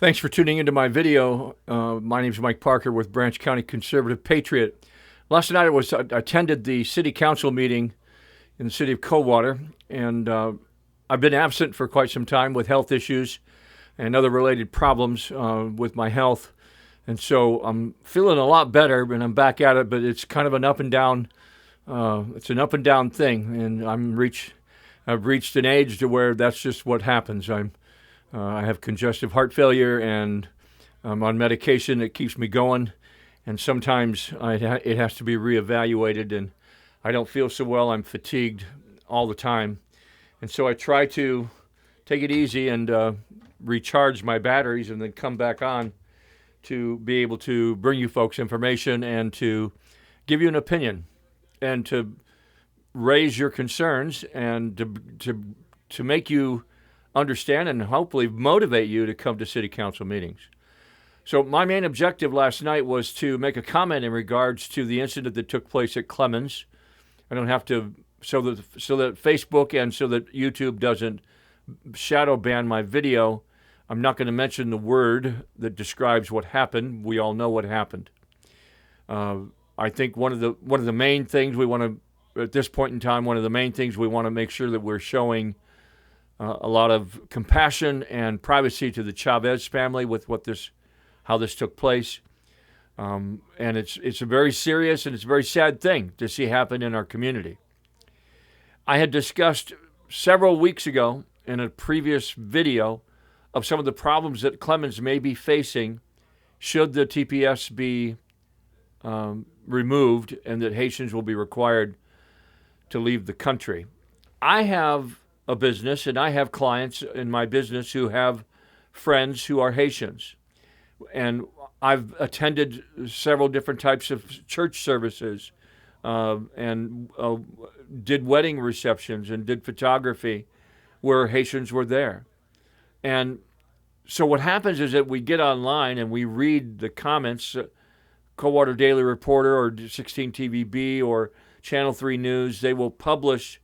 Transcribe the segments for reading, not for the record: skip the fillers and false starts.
Thanks for tuning into my video. My name is Mike Parker with Branch County Conservative Patriot. Last night I attended the city council meeting in the city of Coldwater, and I've been absent for quite some time with health issues and other related problems with my health. And so I'm feeling a lot better, and I'm back at it, but it's kind of an up and down, it's an up and down thing. And I've reached an age to where that's just what happens. I have congestive heart failure, and I'm on medication that keeps me going. And sometimes it has to be reevaluated, and I don't feel so well. I'm fatigued all the time. And so I try to take it easy and recharge my batteries and then come back on to be able to bring you folks information and to give you an opinion and to raise your concerns and to make you understand and hopefully motivate you to come to city council meetings. So my main objective last night was to make a comment in regards to the incident that took place at Clemens. I don't have to, so that Facebook and so that YouTube doesn't shadow ban my video, I'm not going to mention the word that describes what happened. We all know what happened. I think one of the main things we want to, at this point in time, one of the main things we want to make sure that we're showing a lot of compassion and privacy to the Chavez family with how this took place. And it's a very serious and it's a very sad thing to see happen in our community. I had discussed several weeks ago in a previous video of some of the problems that Clemens may be facing should the TPS be removed and that Haitians will be required to leave the country. I have a business and I have clients in my business who have friends who are Haitians. And I've attended several different types of church services and did wedding receptions and did photography where Haitians were there. And so what happens is that we get online and we read the comments, Coldwater Daily Reporter or 16 TVB or Channel 3 News, they will publish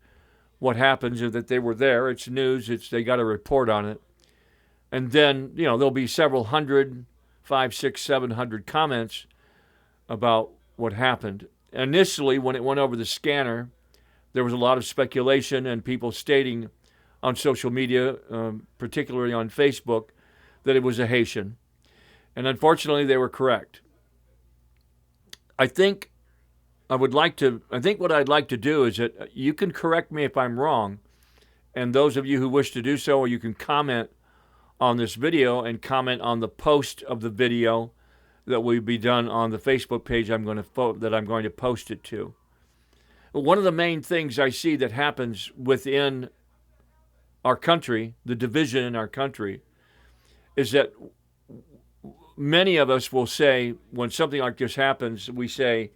what happens is that they were there. It's news. They got a report on it. And then, there'll be several hundred, 500, 600, 700 comments about what happened. Initially, when it went over the scanner, there was a lot of speculation and people stating on social media, particularly on Facebook, that it was a Haitian. And unfortunately, they were correct. I think what I'd like to do is that you can correct me if I'm wrong, and those of you who wish to do so, or you can comment on this video and comment on the post of the video that will be done on the Facebook page I'm going to post it to. One of the main things I see that happens within our country, the division in our country, is that many of us will say, when something like this happens, we say,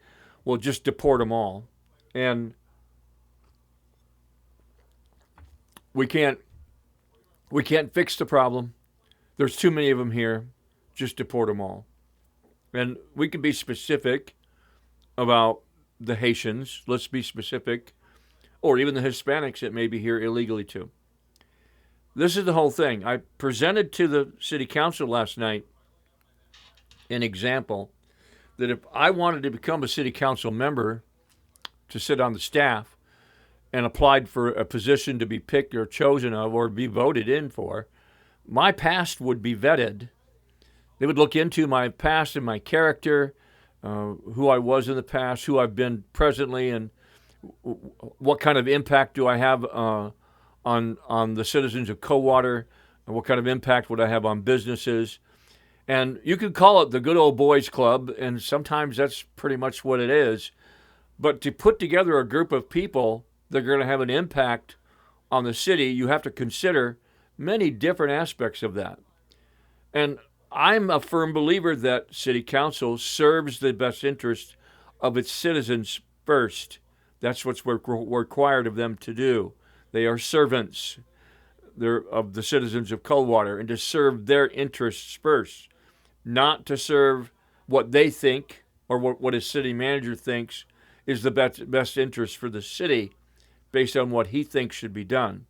well, just deport them all. And we can't fix the problem. There's too many of them here. Just deport them all. And we can be specific about the Haitians. Let's be specific. Or even the Hispanics that may be here illegally too. This is the whole thing. I presented to the city council last night an example that if I wanted to become a city council member to sit on the staff and applied for a position to be picked or chosen of or be voted in for, my past would be vetted. They would look into my past and my character, who I was in the past, who I've been presently, and what kind of impact do I have on the citizens of Coldwater, and what kind of impact would I have on businesses. And you could call it the good old boys club, and sometimes that's pretty much what it is. But to put together a group of people that are going to have an impact on the city, you have to consider many different aspects of that. And I'm a firm believer that city council serves the best interest of its citizens first. That's what's required of them to do. They are servants of the citizens of Coldwater, and to serve their interests first, not to serve what they think or what a city manager thinks is the best interest for the city based on what he thinks should be done.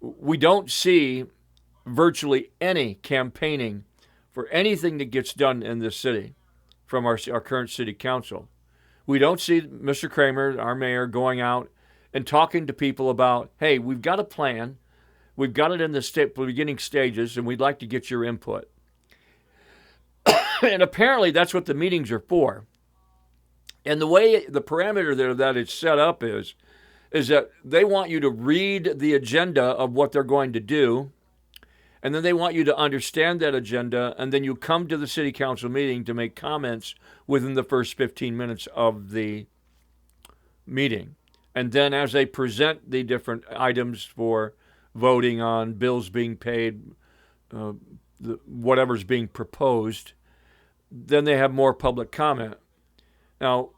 We don't see virtually any campaigning for anything that gets done in this city from our current city council. We don't see Mr. Kramer, our mayor, going out and talking to people about, hey, we've got a plan. We've got it in the beginning stages, and we'd like to get your input. And apparently that's what the meetings are for. And the way the parameter there that it's set up is that they want you to read the agenda of what they're going to do, and then they want you to understand that agenda, and then you come to the city council meeting to make comments within the first 15 minutes of the meeting. And then as they present the different items for voting on, bills being paid, whatever's being proposed, then they have more public comment. Now,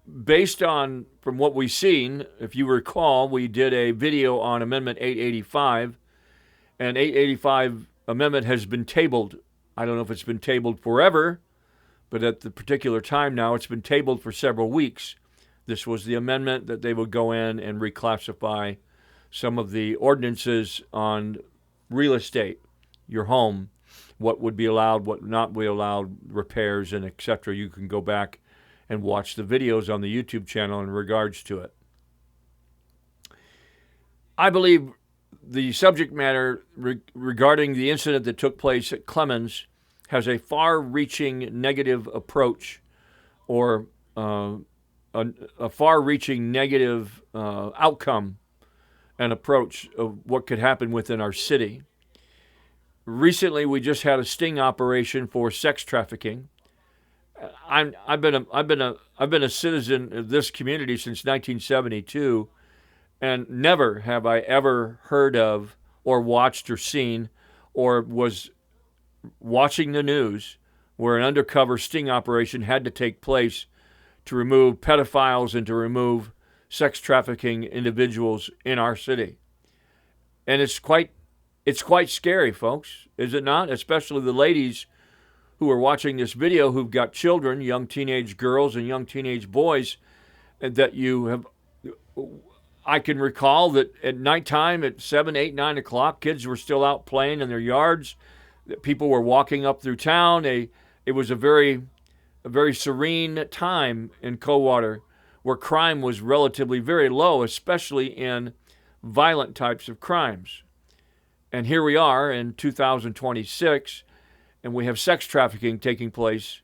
based on, from what we've seen, if you recall, we did a video on Amendment 885, and 885 amendment has been tabled. I don't know if it's been tabled forever, but at the particular time now, it's been tabled for several weeks. This was the amendment that they would go in and reclassify some of the ordinances on real estate, your home, what would be allowed, what not be allowed, repairs, and etc. You can go back and watch the videos on the YouTube channel in regards to it. I believe the subject matter regarding the incident that took place at Clemens has a far-reaching negative approach, or a far-reaching negative outcome and approach of what could happen within our city. Recently, we just had a sting operation for sex trafficking. I've been a citizen of this community since 1972, and never have I ever heard of or watched or seen or was watching the news where an undercover sting operation had to take place to remove pedophiles and to remove sex trafficking individuals in our city. And it's quite scary, folks, is it not? Especially the ladies who are watching this video who've got children, young teenage girls and young teenage boys, and that you have. I can recall that at nighttime at 7, 8, 9 o'clock, kids were still out playing in their yards. People were walking up through town. It was a very serene time in Coldwater, where crime was relatively very low, especially in violent types of crimes. And here we are in 2026, and we have sex trafficking taking place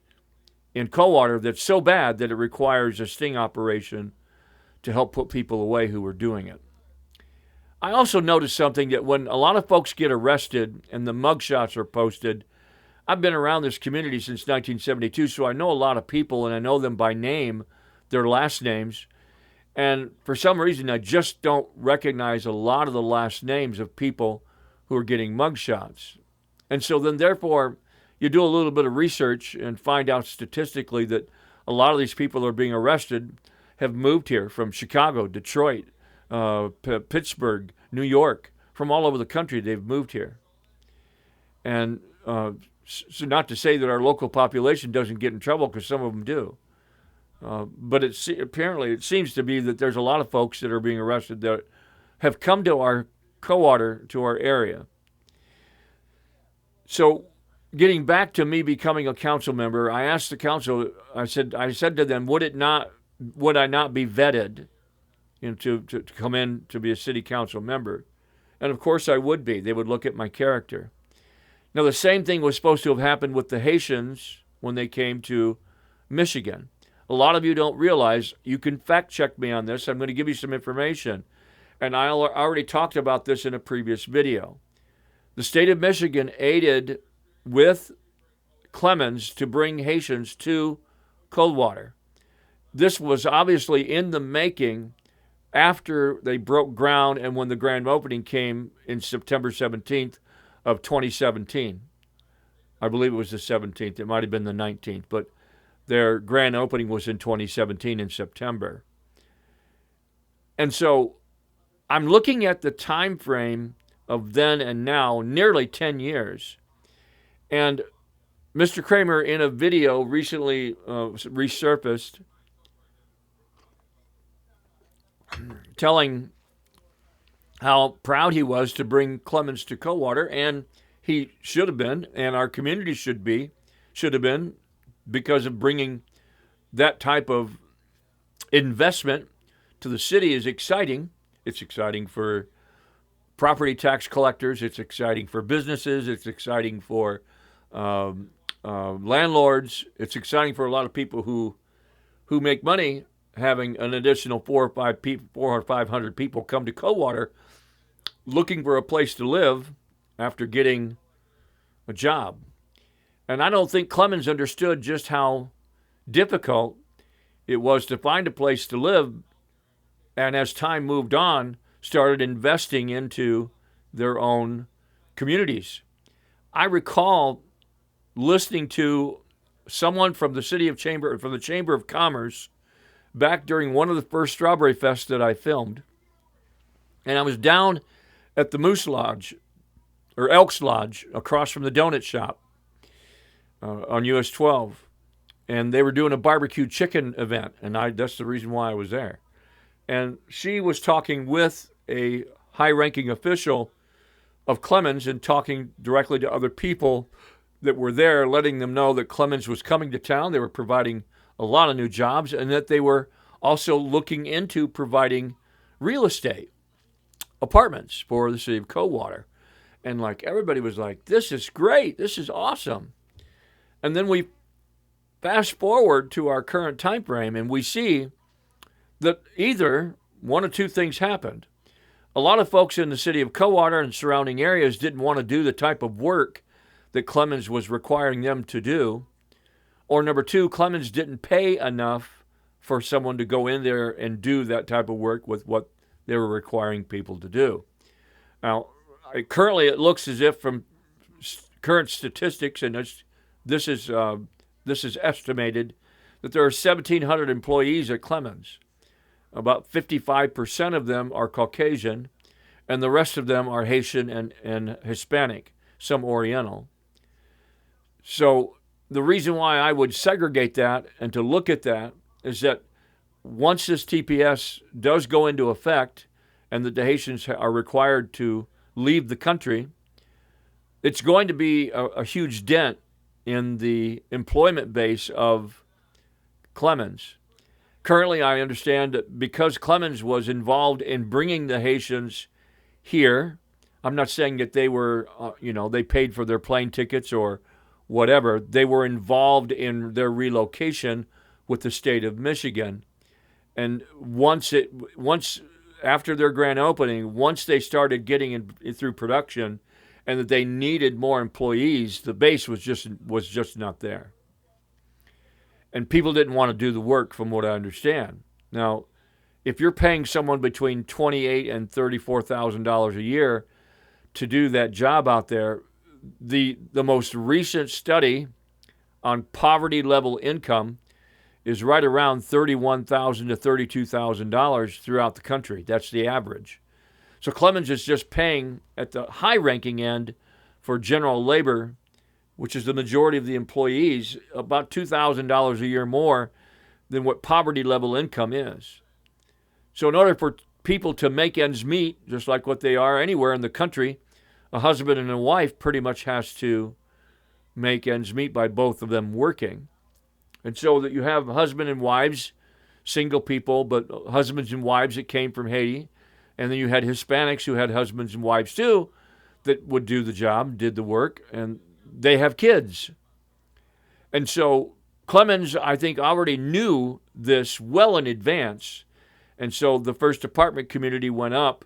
in Coldwater that's so bad that it requires a sting operation to help put people away who are doing it. I also noticed something, that when a lot of folks get arrested and the mugshots are posted, I've been around this community since 1972, so I know a lot of people, and I know them by name, their last names, and for some reason I just don't recognize a lot of the last names of people who are getting mugshots. And so then therefore, you do a little bit of research and find out statistically that a lot of these people who are being arrested have moved here from Chicago, Detroit, Pittsburgh, New York, from all over the country. They've moved here. And so not to say that our local population doesn't get in trouble, because some of them do. But apparently it seems to be that there's a lot of folks that are being arrested that have come to our Coldwater, to our area. So getting back to me becoming a council member, I asked the council, I said to them, would I not be vetted, to come in to be a city council member? And of course I would be. They would look at my character. Now the same thing was supposed to have happened with the Haitians when they came to Michigan. A lot of you don't realize, you can fact check me on this. I'm going to give you some information. And I already talked about this in a previous video. The state of Michigan aided with Clemens to bring Haitians to Coldwater. This was obviously in the making after they broke ground and when the grand opening came in September 17th of 2017. I believe it was the 17th. It might have been the 19th, but their grand opening was in 2017 in September. And so I'm looking at the time frame of then and now, nearly 10 years. And Mr. Kramer, in a video recently resurfaced, telling how proud he was to bring Clemens to Coldwater, and he should have been, and our community should have been, because of bringing that type of investment to the city is exciting. It's exciting for property tax collectors. It's exciting for businesses. It's exciting for landlords. It's exciting for a lot of people who make money having an additional 400 or 500 people come to Coldwater looking for a place to live after getting a job. And I don't think Clemens understood just how difficult it was to find a place to live, and as time moved on, started investing into their own communities. I recall listening to someone from the Chamber of Commerce back during one of the first Strawberry Fests that I filmed. And I was down at the Moose Lodge, or Elks Lodge, across from the donut shop on US 12. And they were doing a barbecue chicken event, and that's the reason why I was there. And she was talking with a high-ranking official of Clemens and talking directly to other people that were there, letting them know that Clemens was coming to town. They were providing a lot of new jobs, and that they were also looking into providing real estate, apartments for the city of Coldwater. And like everybody was like, this is great, this is awesome. And then we fast forward to our current time frame, and we see that either one of two things happened. A lot of folks in the city of Coldwater and surrounding areas didn't want to do the type of work that Clemens was requiring them to do. Or number two, Clemens didn't pay enough for someone to go in there and do that type of work with what they were requiring people to do. Now, currently it looks as if from current statistics, and this is estimated, that there are 1,700 employees at Clemens. About 55% of them are Caucasian, and the rest of them are Haitian and Hispanic, some Oriental. So the reason why I would segregate that and to look at that is that once this TPS does go into effect and that the Haitians are required to leave the country, it's going to be a huge dent in the employment base of Clemens. Currently, I understand that because Clemens was involved in bringing the Haitians here, I'm not saying that they were, they paid for their plane tickets or whatever. They were involved in their relocation with the state of Michigan. And once after their grand opening, once they started getting through production and that they needed more employees, the base was just not there. And people didn't want to do the work, from what I understand. Now, if you're paying someone between $28,000 and $34,000 a year to do that job out there, the most recent study on poverty level income is right around $31,000 to $32,000 throughout the country. That's the average. So Clemens is just paying at the high-ranking end for general labor, which is the majority of the employees, about $2,000 a year more than what poverty level income is. So in order for people to make ends meet, just like what they are anywhere in the country, a husband and a wife pretty much has to make ends meet by both of them working. And so that you have husband and wives, single people, but husbands and wives that came from Haiti. And then you had Hispanics who had husbands and wives too that would do the job, did the work, and they have kids. And so Clemens, I think, already knew this well in advance. And so the first apartment community went up,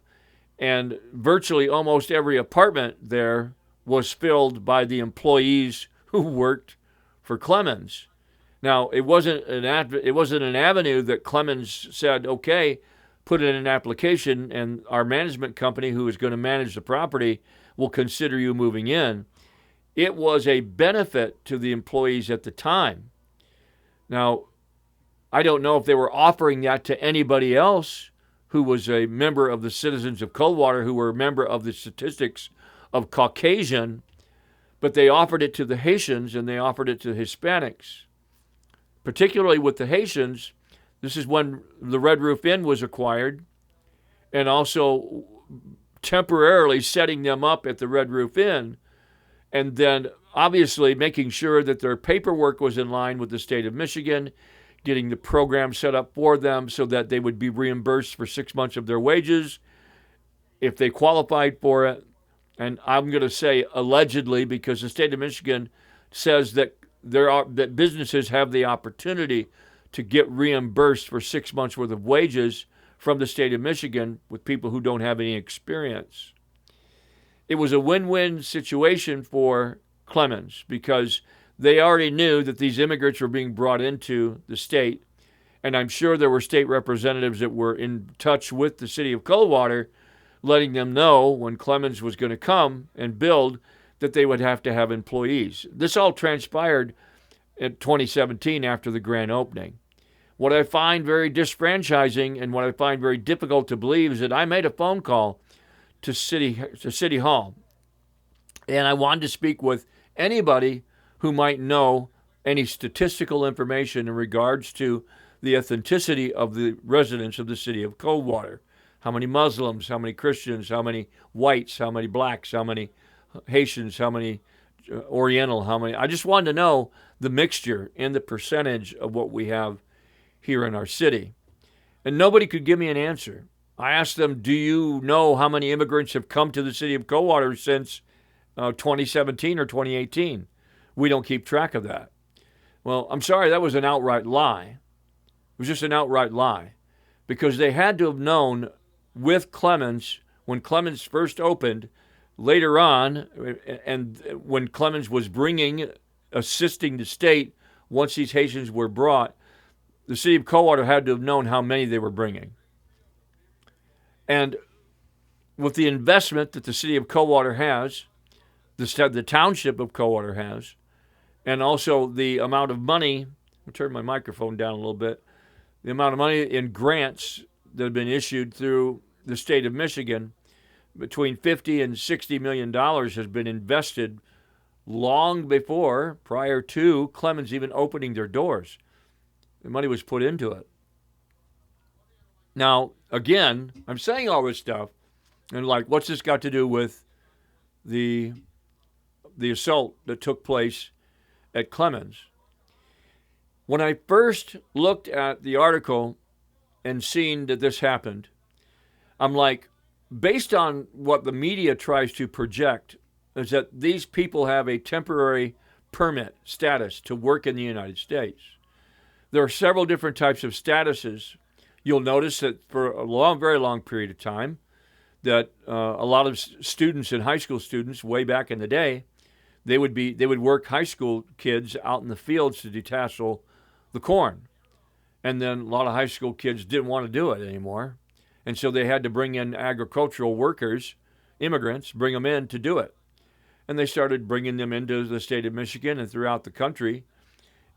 and virtually almost every apartment there was filled by the employees who worked for Clemens. Now, it wasn't an avenue that Clemens said, okay, put in an application and our management company who is going to manage the property will consider you moving in. It was a benefit to the employees at the time. Now, I don't know if they were offering that to anybody else who was a member of the Citizens of Coldwater, who were a member of the statistics of Caucasian, but they offered it to the Haitians and they offered it to the Hispanics. Particularly with the Haitians, this is when the Red Roof Inn was acquired, and also temporarily setting them up at the Red Roof Inn and then obviously making sure that their paperwork was in line with the state of Michigan, getting the program set up for them so that they would be reimbursed for 6 months of their wages if they qualified for it. And I'm going to say allegedly, because the state of Michigan says that that businesses have the opportunity to get reimbursed for 6 months worth of wages from the state of Michigan with people who don't have any experience. It was a win-win situation for Clemens because they already knew that these immigrants were being brought into the state, and I'm sure there were state representatives that were in touch with the city of Coldwater, letting them know when Clemens was going to come and build that they would have to have employees. This all transpired in 2017 after the grand opening. What I find very disfranchising and what I find very difficult to believe is that I made a phone call to City Hall, and I wanted to speak with anybody who might know any statistical information in regards to the authenticity of the residents of the city of Coldwater. How many Muslims, how many Christians, how many whites, how many blacks, how many Haitians, how many Oriental, how many. I just wanted to know the mixture and the percentage of what we have here in our city. And nobody could give me an answer. I asked them, do you know how many immigrants have come to the city of Coldwater since 2017 or 2018? We don't keep track of that. Well, I'm sorry, that was an outright lie. It was just an outright lie. Because they had to have known with Clemens, when Clemens first opened, later on, and when Clemens was assisting the state, once these Haitians were brought, the city of Coldwater had to have known how many they were bringing. And with the investment that the city of Coldwater has, the township of Coldwater has, and also the amount of money, I'll turn my microphone down a little bit, the amount of money in grants that have been issued through the state of Michigan, between $50 and $60 million has been invested long before, prior to Clemens even opening their doors. The money was put into it. Now, again, I'm saying all this stuff, and like, what's this got to do with the assault that took place at Clemens? When I first looked at the article and seen that this happened, I'm like, based on what the media tries to project, is that these people have a temporary permit status to work in the United States. There are several different types of statuses. You'll notice that for a very long period of time, that a lot of students and high school students, way back in the day, they would work high school kids out in the fields to detassel the corn. And then a lot of high school kids didn't want to do it anymore. And so they had to bring in agricultural workers, immigrants, bring them in to do it. And they started bringing them into the state of Michigan and throughout the country.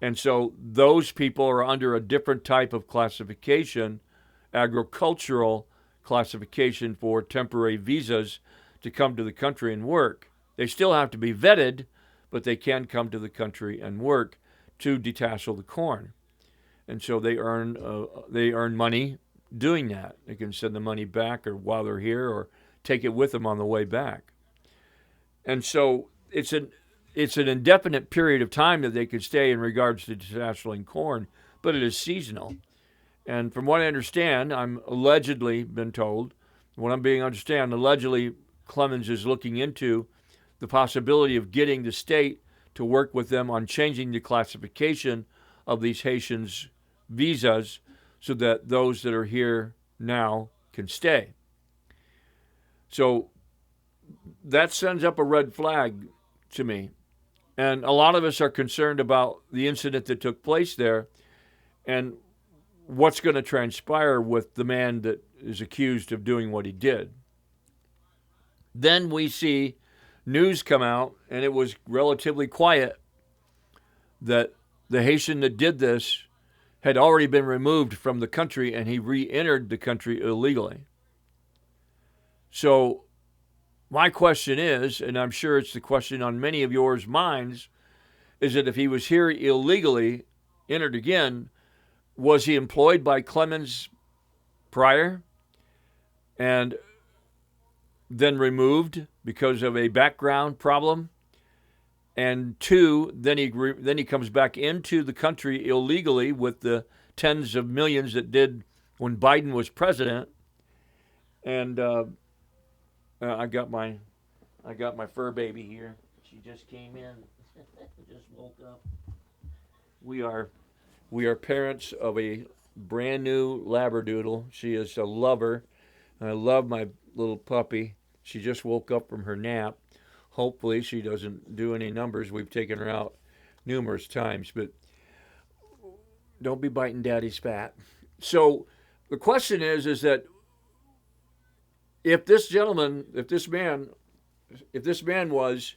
And so those people are under a different type of classification, agricultural classification for temporary visas to come to the country and work. They still have to be vetted, but they can come to the country and work to detassel the corn. And so they earn money doing that. They can send the money back or while they're here or take it with them on the way back. And so it's an indefinite period of time that they could stay in regards to detasseling corn, but it is seasonal. And from what I understand, I'm allegedly been told, allegedly Clemens is looking into the possibility of getting the state to work with them on changing the classification of these Haitians' visas so that those that are here now can stay. So that sends up a red flag to me. And a lot of us are concerned about the incident that took place there and what's going to transpire with the man that is accused of doing what he did. Then we see news come out, and it was relatively quiet, that the Haitian that did this had already been removed from the country and he re-entered the country illegally. So my question is, and I'm sure it's the question on many of yours minds, is that if he was here illegally, entered again, was he employed by Clemens prior and then removed because of a background problem and two, then he comes back into the country illegally with the tens of millions that did when Biden was president. And I got my fur baby here. She just came in, just woke up. We are parents of a brand new Labradoodle. She is a lover. I love my little puppy. She just woke up from her nap. Hopefully she doesn't do any numbers. We've taken her out numerous times, but don't be biting daddy's fat. So the question is that if this man was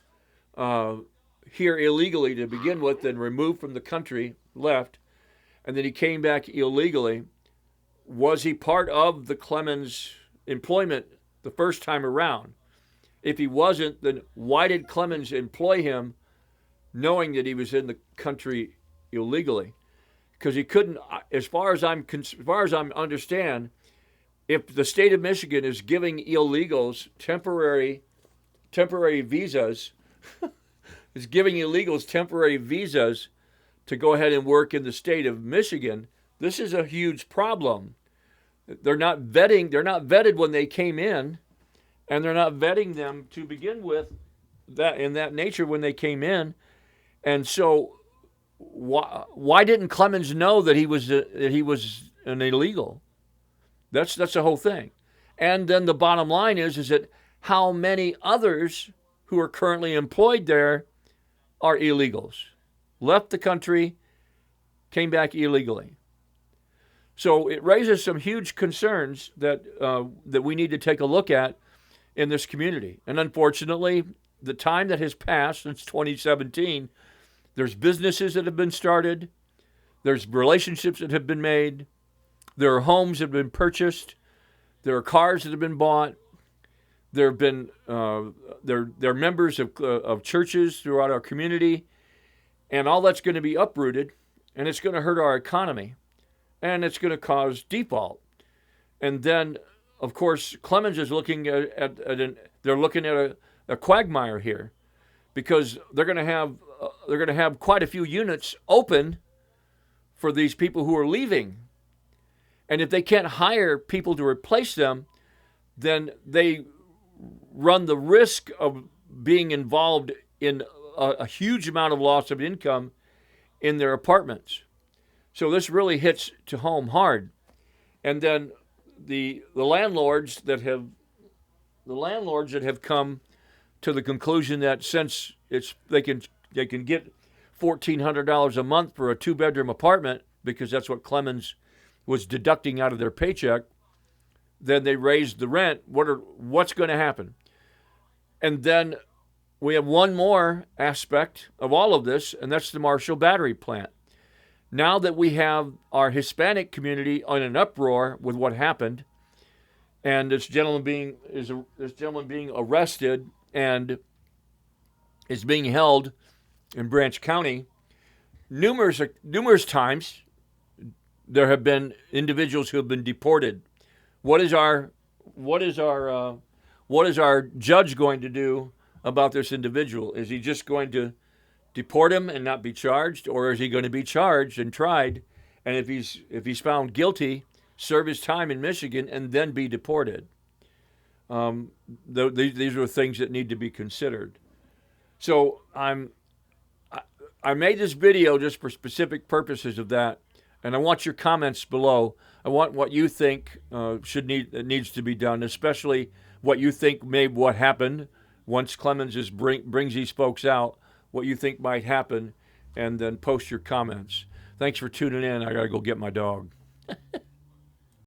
here illegally to begin with, then removed from the country, left, and then he came back illegally, was he part of the Clemens employment the first time around? If he wasn't, then why did Clemens employ him knowing that he was in the country illegally? Because he couldn't, as far as I understand, if the state of Michigan is giving illegals temporary visas, is giving illegals temporary visas to go ahead and work in the state of Michigan, this is a huge problem. They're not vetted when they came in, and they're not vetting them to begin with that in that nature when they came in. And so why didn't Clemens know that he was an illegal? That's the whole thing. And then the bottom line is that how many others who are currently employed there are illegals, left the country, came back illegally. So it raises some huge concerns that we need to take a look at in this community. And unfortunately, the time that has passed since 2017, there's businesses that have been started, there's relationships that have been made, there are homes that have been purchased, there are cars that have been bought, there have been there are members of churches throughout our community, and all that's going to be uprooted, and it's going to hurt our economy, and it's going to cause default. And then, of course, Clemens is looking at a quagmire here, because they're going to have quite a few units open for these people who are leaving. And if they can't hire people to replace them, then they run the risk of being involved in a huge amount of loss of income in their apartments. So this really hits to home hard. And then the landlords that have come to the conclusion that since they can get $1,400 a month for a 2-bedroom apartment, because that's what Clemens was deducting out of their paycheck, then they raised the rent. What's going to happen? And then we have one more aspect of all of this, and that's the Marshall Battery Plant. Now that we have our Hispanic community in an uproar with what happened, and this gentleman being arrested and is being held in Branch County, numerous times there have been individuals who have been deported. What is our judge going to do about this individual? Is he just going to deport him and not be charged, or is he going to be charged and tried, and if he's found guilty, serve his time in Michigan and then be deported? These are things that need to be considered. So I made this video just for specific purposes of that, and I want your comments below. I want what you think needs to be done, especially what you think what happened once Clemens brings these folks out, what you think might happen, and then post your comments. Thanks for tuning in. I got to go get my dog.